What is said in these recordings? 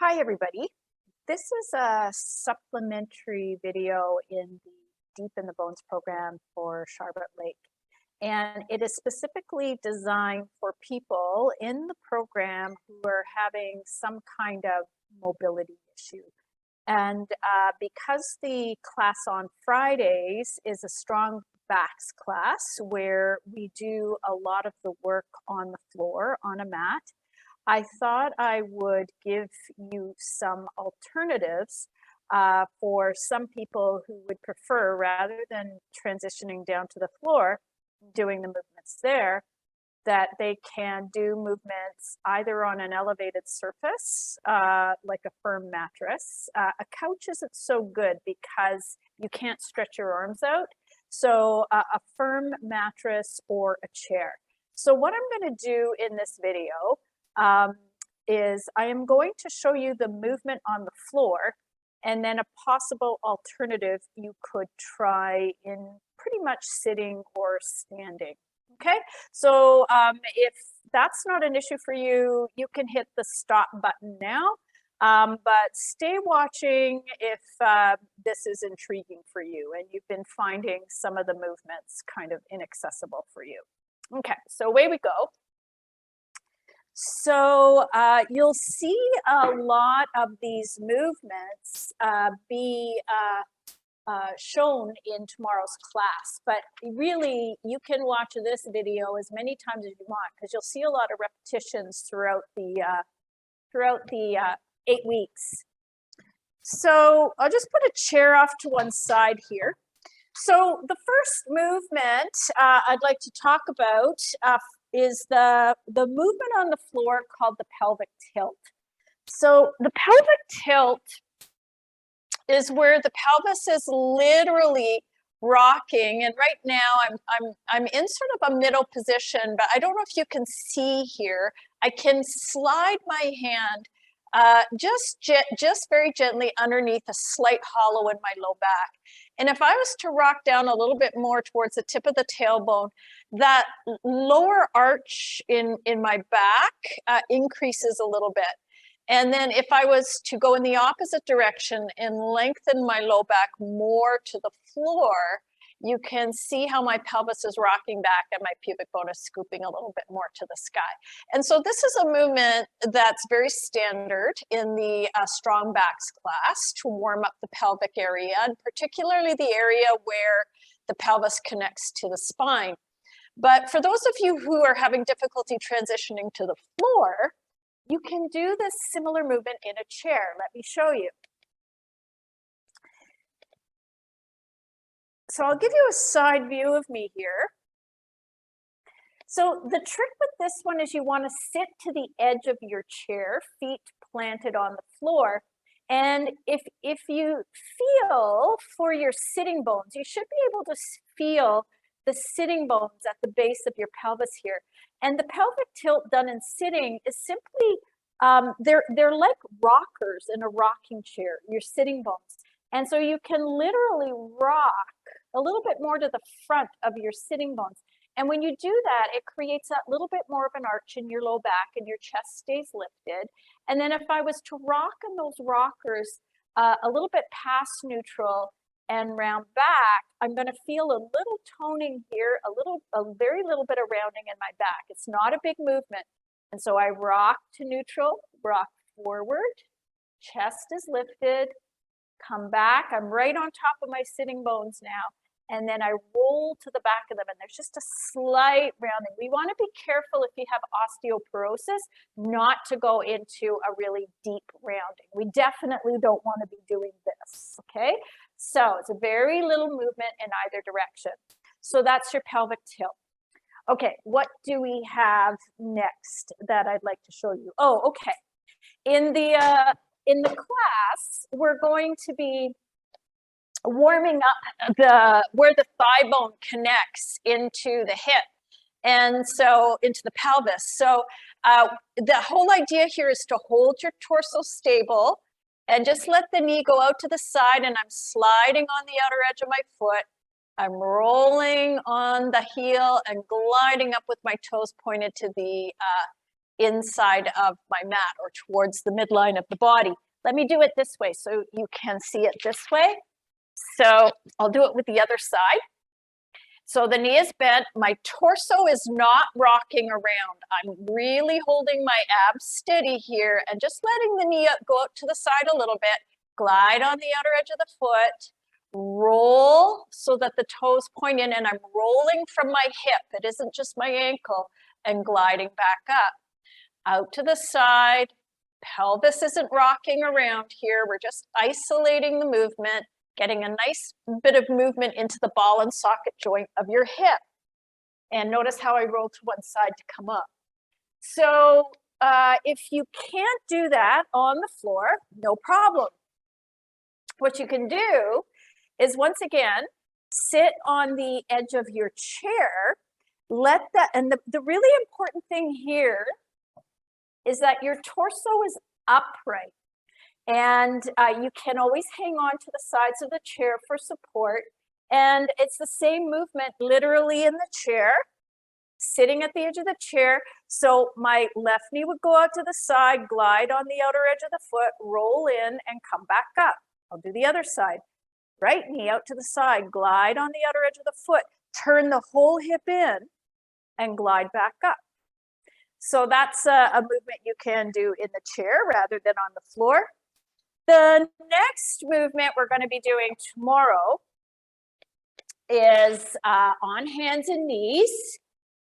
Hi, everybody. This is a supplementary video in the Deep in the Bones program for Charlotte Lake. And it is specifically designed for people in the program who are having some kind of mobility issue. And because the class on Fridays is a strong backs class where we do a lot of the work on the floor on a mat, I thought I would give you some alternatives for some people who would prefer, rather than transitioning down to the floor, doing the movements there, that they can do movements either on an elevated surface, like a firm mattress. A couch isn't so good because you can't stretch your arms out. So a firm mattress or a chair. So what I'm going to do in this video is I am going to show you the movement on the floor and then a possible alternative you could try in pretty much sitting or standing. Okay, so if that's not an issue for you, you can hit the stop button now, but stay watching if this is intriguing for you and you've been finding some of the movements kind of inaccessible for you. Okay, so away we go. So you'll see a lot of these movements be shown in tomorrow's class, but really you can watch this video as many times as you want because you'll see a lot of repetitions throughout the 8 weeks. So I'll just put a chair off to one side here. So the first movement I'd like to talk about is the movement on the floor called the pelvic tilt. So the pelvic tilt is where the pelvis is literally rocking, and right now I'm in sort of a middle position, but I don't know if you can see here. I can slide my hand just very gently underneath a slight hollow in my low back. And if I was to rock down a little bit more towards the tip of the tailbone, that lower arch in my back increases a little bit. And then if I was to go in the opposite direction and lengthen my low back more to the floor, you can see how my pelvis is rocking back and my pubic bone is scooping a little bit more to the sky. And so this is a movement that's very standard in the strong backs class to warm up the pelvic area, and particularly the area where the pelvis connects to the spine. But for those of you who are having difficulty transitioning to the floor, you can do this similar movement in a chair. Let me show you. So I'll give you a side view of me here. So the trick with this one is you want to sit to the edge of your chair, feet planted on the floor. And if you feel for your sitting bones, you should be able to feel the sitting bones at the base of your pelvis here. And the pelvic tilt done in sitting is simply, they're like rockers in a rocking chair, your sitting bones. And so you can literally rock a little bit more to the front of your sitting bones. And when you do that, it creates that little bit more of an arch in your low back and your chest stays lifted. And then if I was to rock in those rockers a little bit past neutral and round back, I'm going to feel a little toning here, a very little bit of rounding in my back. It's not a big movement. And so I rock to neutral, rock forward, chest is lifted, come back. I'm right on top of my sitting bones now. And then I roll to the back of them, and there's just a slight rounding. We want to be careful if you have osteoporosis not to go into a really deep rounding. We definitely don't want to be doing this, okay? So it's a very little movement in either direction. So that's your pelvic tilt. Okay, what do we have next that I'd like to show you? Oh, okay. In the class, we're going to be warming up where the thigh bone connects into the hip, and so into the pelvis. So the whole idea here is to hold your torso stable and just let the knee go out to the side, and I'm sliding on the outer edge of my foot. I'm rolling on the heel and gliding up with my toes pointed to the inside of my mat or towards the midline of the body. Let me do it this way so you can see it this way. So I'll do it with the other side. So the knee is bent, my torso is not rocking around. I'm really holding my abs steady here and just letting the knee go out to the side a little bit, glide on the outer edge of the foot, roll so that the toes point in, and I'm rolling from my hip. It isn't just my ankle, and gliding back up. Out to the side, pelvis isn't rocking around here. We're just isolating the movement, getting a nice bit of movement into the ball and socket joint of your hip. And notice how I roll to one side to come up. So if you can't do that on the floor, no problem. What you can do is, once again, sit on the edge of your chair. Let that, and the really important thing here is that your torso is upright. And you can always hang on to the sides of the chair for support. And it's the same movement literally in the chair, sitting at the edge of the chair. So my left knee would go out to the side, glide on the outer edge of the foot, roll in and come back up. I'll do the other side. Right knee out to the side, glide on the outer edge of the foot, turn the whole hip in and glide back up. So that's a movement you can do in the chair rather than on the floor. The next movement we're going to be doing tomorrow is on hands and knees.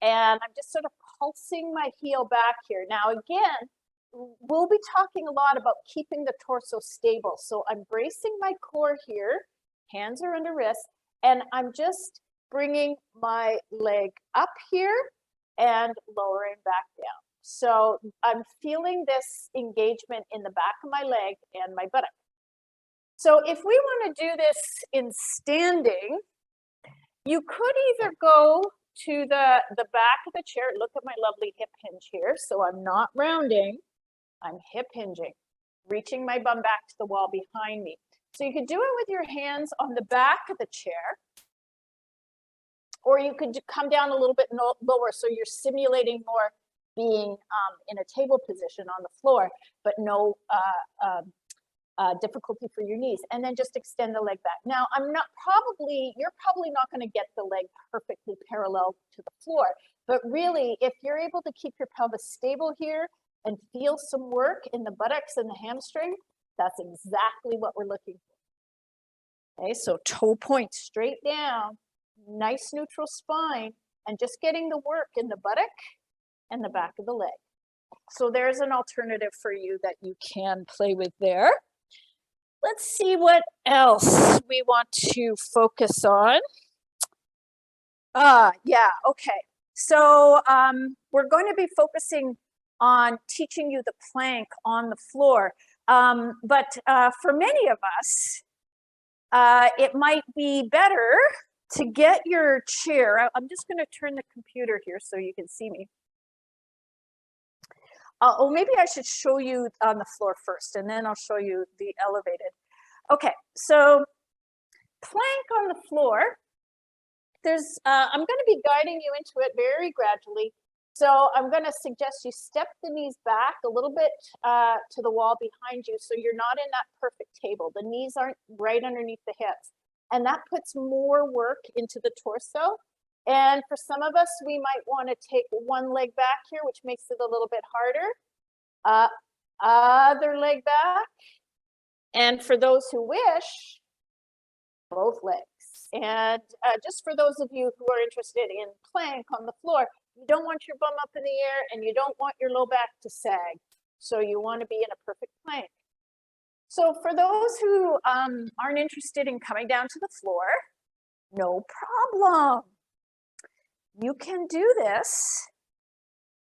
And I'm just sort of pulsing my heel back here. Now, again, we'll be talking a lot about keeping the torso stable. So I'm bracing my core here. Hands are under wrist. And I'm just bringing my leg up here and lowering back down. So I'm feeling this engagement in the back of my leg and my buttock. So if we want to do this in standing, you could either go to the back of the chair. Look at my lovely hip hinge here. So I'm not rounding, I'm hip hinging, reaching my bum back to the wall behind me. So you could do it with your hands on the back of the chair, or you could come down a little bit lower so you're simulating more being in a table position on the floor, but no difficulty for your knees. And then just extend the leg back. Now, you're probably not going to get the leg perfectly parallel to the floor, but really, if you're able to keep your pelvis stable here and feel some work in the buttocks and the hamstring, that's exactly what we're looking for. Okay, so toe point straight down, nice neutral spine, and just getting the work in the buttock and the back of the leg. So there's an alternative for you that you can play with there. Let's see what else we want to focus on. Yeah, okay. So we're going to be focusing on teaching you the plank on the floor. But for many of us, it might be better to get your chair. I'm just going to turn the computer here so you can see me. Oh, maybe I should show you on the floor first, and then I'll show you the elevated. Okay, so plank on the floor. I'm going to be guiding you into it very gradually. So I'm going to suggest you step the knees back a little bit to the wall behind you, so you're not in that perfect table. The knees aren't right underneath the hips, and that puts more work into the torso. And for some of us, we might want to take one leg back here, which makes it a little bit harder. Other leg back. And for those who wish, both legs. And just for those of you who are interested in plank on the floor, you don't want your bum up in the air and you don't want your low back to sag. So you want to be in a perfect plank. So for those who aren't interested in coming down to the floor, no problem. You can do this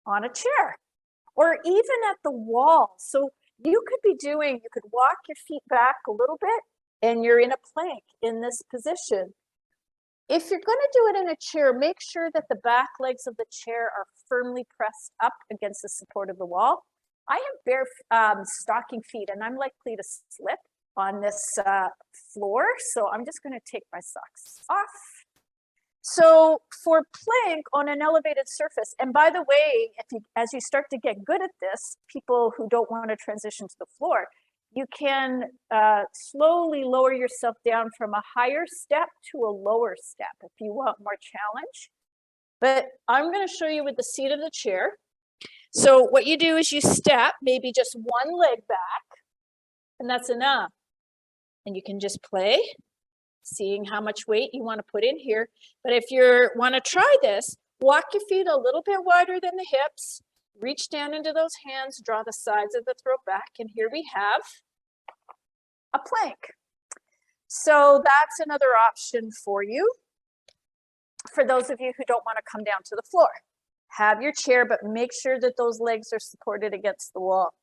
on a chair or even at the wall. So you could walk your feet back a little bit and you're in a plank in this position. If you're going to do it in a chair, make sure that the back legs of the chair are firmly pressed up against the support of the wall. I have bare stocking feet and I'm likely to slip on this floor. So I'm just going to take my socks off. So for plank on an elevated surface, and by the way, as you start to get good at this, people who don't want to transition to the floor, you can slowly lower yourself down from a higher step to a lower step if you want more challenge. But I'm going to show you with the seat of the chair. So what you do is you step maybe just one leg back, and that's enough. And you can just play, seeing how much weight you want to put in here. But if you want to try this, walk your feet a little bit wider than the hips, reach down into those hands, draw the sides of the throat back, and here we have a plank. So that's another option for you. For those of you who don't want to come down to the floor, have your chair, but make sure that those legs are supported against the wall.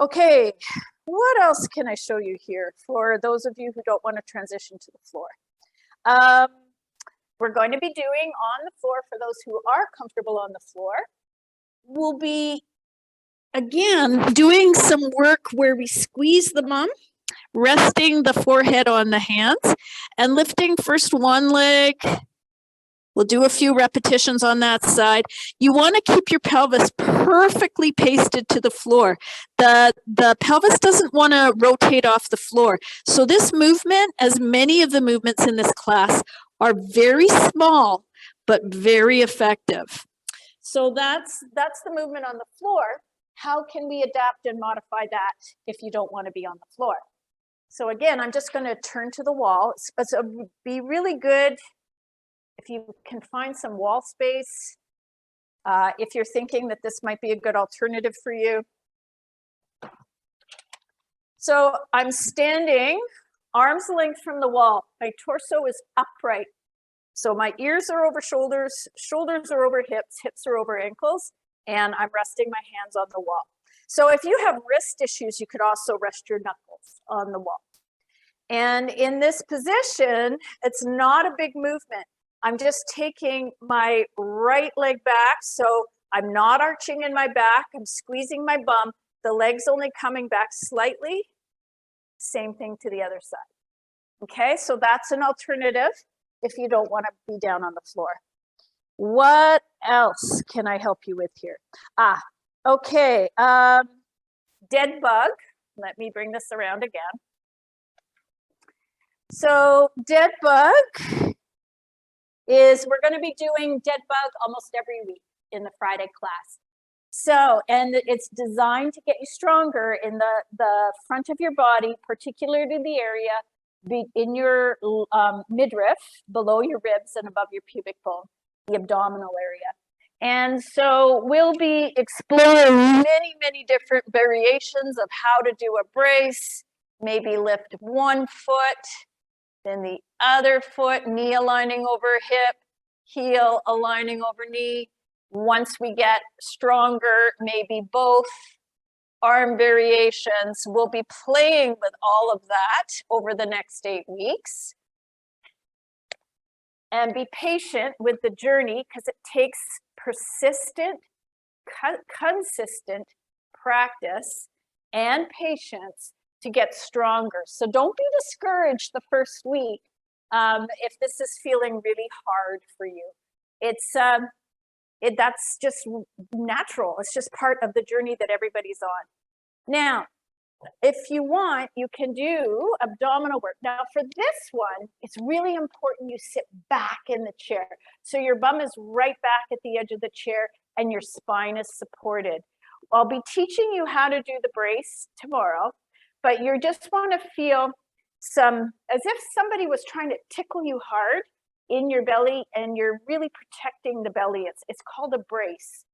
Okay, what else can I show you here for those of you who don't want to transition to the floor? We're going to be doing on the floor, for those who are comfortable on the floor, we'll be, again, doing some work where we squeeze the bum, resting the forehead on the hands, and lifting first one leg. We'll do a few repetitions on that side. You want to keep your pelvis perfectly pasted to the floor. The pelvis doesn't want to rotate off the floor. So this movement, as many of the movements in this class, are very small, but very effective. So that's the movement on the floor. How can we adapt and modify that if you don't want to be on the floor? So again, I'm just going to turn to the wall. It would be really good if you can find some wall space, if you're thinking that this might be a good alternative for you. So I'm standing arm's length from the wall. My torso is upright. So my ears are over shoulders, shoulders are over hips, hips are over ankles, and I'm resting my hands on the wall. So if you have wrist issues, you could also rest your knuckles on the wall. And in this position, it's not a big movement. I'm just taking my right leg back, so I'm not arching in my back. I'm squeezing my bum. The leg's only coming back slightly. Same thing to the other side. Okay, so that's an alternative if you don't want to be down on the floor. What else can I help you with here? Okay, dead bug. Let me bring this around again. So dead bug is, we're going to be doing dead bug almost every week in the Friday class. So, and it's designed to get you stronger in the front of your body, particularly the area in your midriff, below your ribs and above your pubic bone, the abdominal area. And so we'll be exploring many, many different variations of how to do a brace, maybe lift one foot, then the other foot, knee aligning over hip, heel aligning over knee. Once we get stronger, maybe both arm variations. We'll be playing with all of that over the next 8 weeks. And be patient with the journey because it takes persistent, consistent practice and patience to get stronger. So don't be discouraged the first week if this is feeling really hard for you. It's that's just natural. It's just part of the journey that everybody's on. Now, if you want, you can do abdominal work. Now for this one, it's really important you sit back in the chair. So your bum is right back at the edge of the chair and your spine is supported. I'll be teaching you how to do the brace tomorrow, but you just want to feel as if somebody was trying to tickle you hard in your belly and you're really protecting the belly. It's called a brace.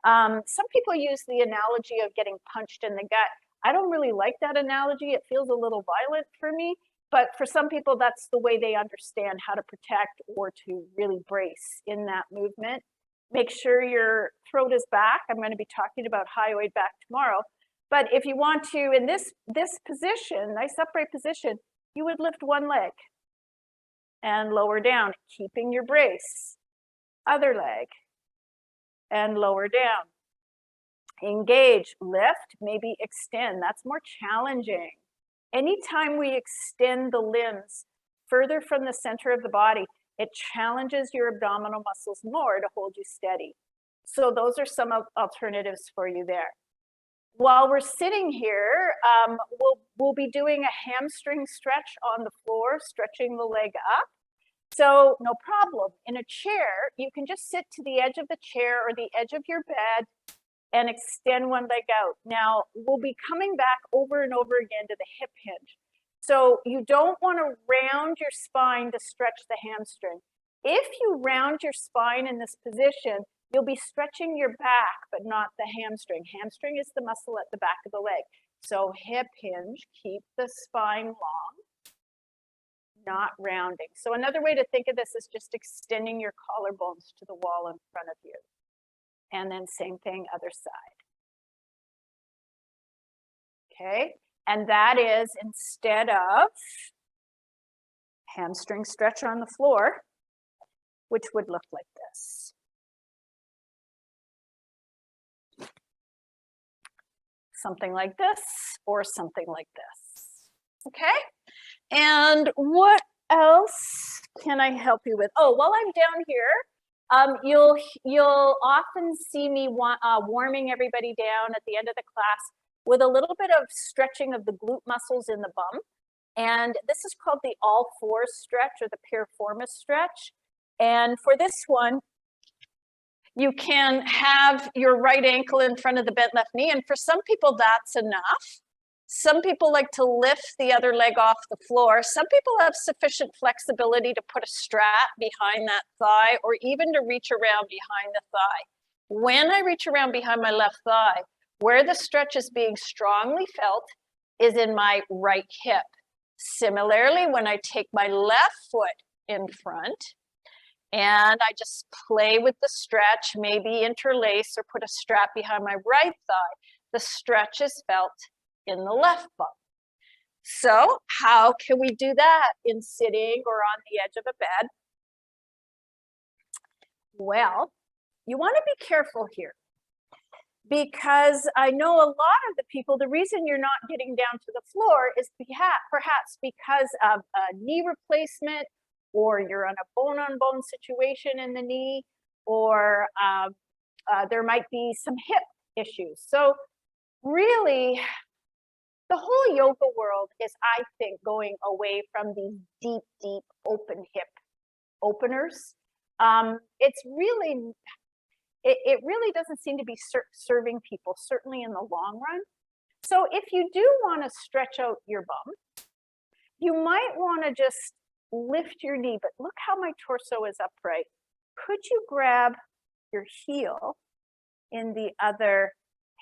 Some people use the analogy of getting punched in the gut. I don't really like that analogy. It feels a little violent for me, but for some people, that's the way they understand how to protect or to really brace in that movement. Make sure your throat is back. I'm going to be talking about hyoid back tomorrow. But if you want to, in this position, nice upright position, you would lift one leg and lower down, keeping your brace. Other leg and lower down. Engage, lift, maybe extend. That's more challenging. Anytime we extend the limbs further from the center of the body, It challenges your abdominal muscles more to hold you steady. So those are some alternatives for you there. While we're sitting here, we'll be doing a hamstring stretch on the floor, stretching the leg up. So no problem. In a chair, you can just sit to the edge of the chair or the edge of your bed and extend one leg out. Now, we'll be coming back over and over again to the hip hinge. So you don't want to round your spine to stretch the hamstring. If you round your spine in this position, you'll be stretching your back, but not the hamstring. Hamstring is the muscle at the back of the leg. So hip hinge, keep the spine long, not rounding. So another way to think of this is just extending your collarbones to the wall in front of you. And then same thing, other side. Okay, and that is instead of hamstring stretch on the floor, which would look like this. Something like this, or something like this. Okay, and what else can I help you with? Oh, while I'm down here, you'll often see me warming everybody down at the end of the class with a little bit of stretching of the glute muscles in the bum. And this is called the all fours stretch or the piriformis stretch. And for this one, you can have your right ankle in front of the bent left knee. And for some people, that's enough. Some people like to lift the other leg off the floor. Some people have sufficient flexibility to put a strap behind that thigh or even to reach around behind the thigh. When I reach around behind my left thigh, where the stretch is being strongly felt is in my right hip. Similarly, when I take my left foot in front and I just play with the stretch, maybe interlace or put a strap behind my right thigh, the stretch is felt in the left bum. So how can we do that in sitting or on the edge of a bed? Well, you want to be careful here because I know a lot of the people, the reason you're not getting down to the floor is perhaps because of a knee replacement, or you're in a bone-on-bone situation in the knee, or there might be some hip issues. So really, the whole yoga world is, I think, going away from these deep, deep open hip openers. It's really, it really doesn't seem to be serving people, certainly in the long run. So if you do want to stretch out your bum, you might want to just lift your knee, but look how my torso is upright. Could you grab your heel in the other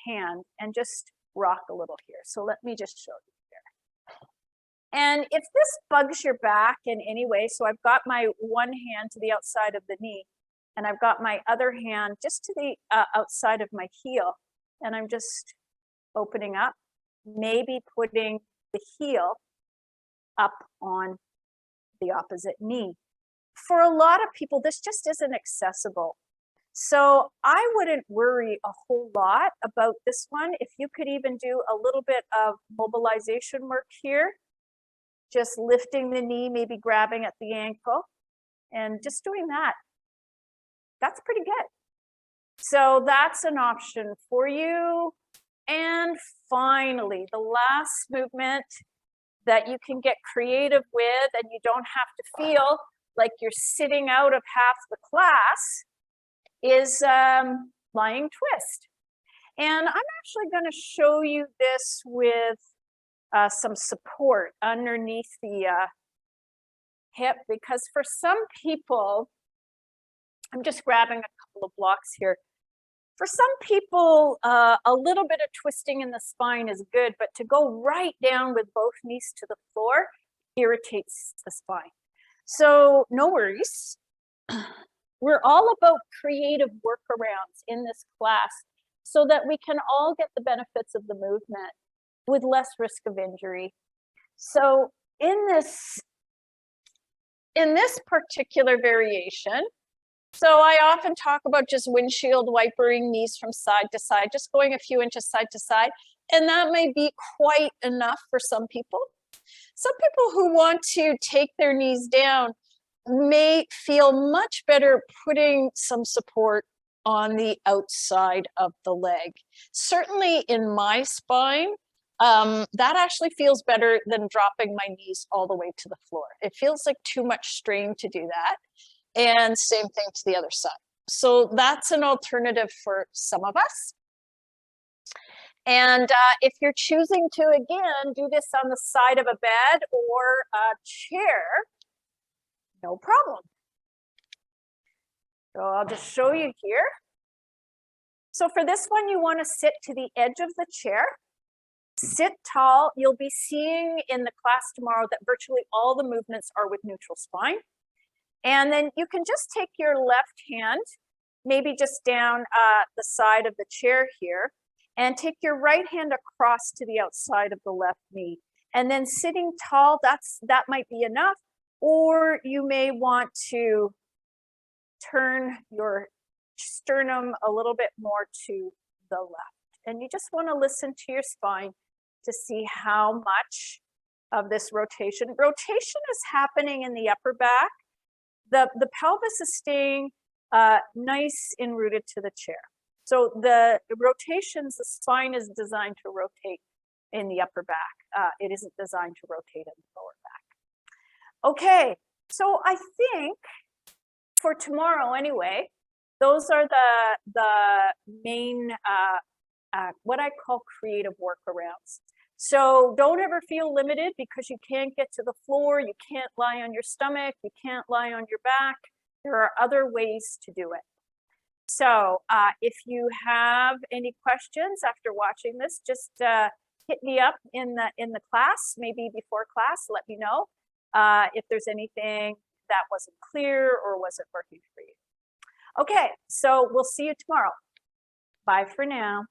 hand and just rock a little here? So let me just show you here. And if this bugs your back in any way, so I've got my one hand to the outside of the knee, and I've got my other hand just to the outside of my heel, and I'm just opening up, maybe putting the heel up on the opposite knee. For a lot of people, this just isn't accessible. So I wouldn't worry a whole lot about this one. If you could even do a little bit of mobilization work here, just lifting the knee, maybe grabbing at the ankle, and just doing that. That's pretty good. So that's an option for you. And finally, the last movement that you can get creative with and you don't have to feel like you're sitting out of half the class is lying twist. And I'm actually going to show you this with some support underneath the hip, because for some people, I'm just grabbing a couple of blocks here. For some people, a little bit of twisting in the spine is good, but to go right down with both knees to the floor irritates the spine. So no worries. We're all about creative workarounds in this class so that we can all get the benefits of the movement with less risk of injury. So in this particular variation, so I often talk about just windshield wipering knees from side to side, just going a few inches side to side, and that may be quite enough for some people. Some people who want to take their knees down may feel much better putting some support on the outside of the leg. Certainly in my spine, that actually feels better than dropping my knees all the way to the floor. It feels like too much strain to do that. And same thing to the other side. So that's an alternative for some of us. And if you're choosing to, again, do this on the side of a bed or a chair, no problem. So I'll just show you here. So for this one, you want to sit to the edge of the chair. Sit tall. You'll be seeing in the class tomorrow that virtually all the movements are with neutral spine. And then you can just take your left hand, maybe just down the side of the chair here, and take your right hand across to the outside of the left knee. And then sitting tall, that might be enough. Or you may want to turn your sternum a little bit more to the left. And you just want to listen to your spine to see how much of this rotation. Rotation is happening in the upper back. The pelvis is staying nice and rooted to the chair. So the rotations, the spine is designed to rotate in the upper back. It isn't designed to rotate in the lower back. Okay, so I think for tomorrow anyway, those are the main, what I call creative workarounds. So don't ever feel limited because you can't get to the floor, you can't lie on your stomach, you can't lie on your back. There are other ways to do it. So if you have any questions after watching this, just hit me up in the class, maybe before class, let me know if there's anything that wasn't clear or wasn't working for you. Okay, so we'll see you tomorrow. Bye for now.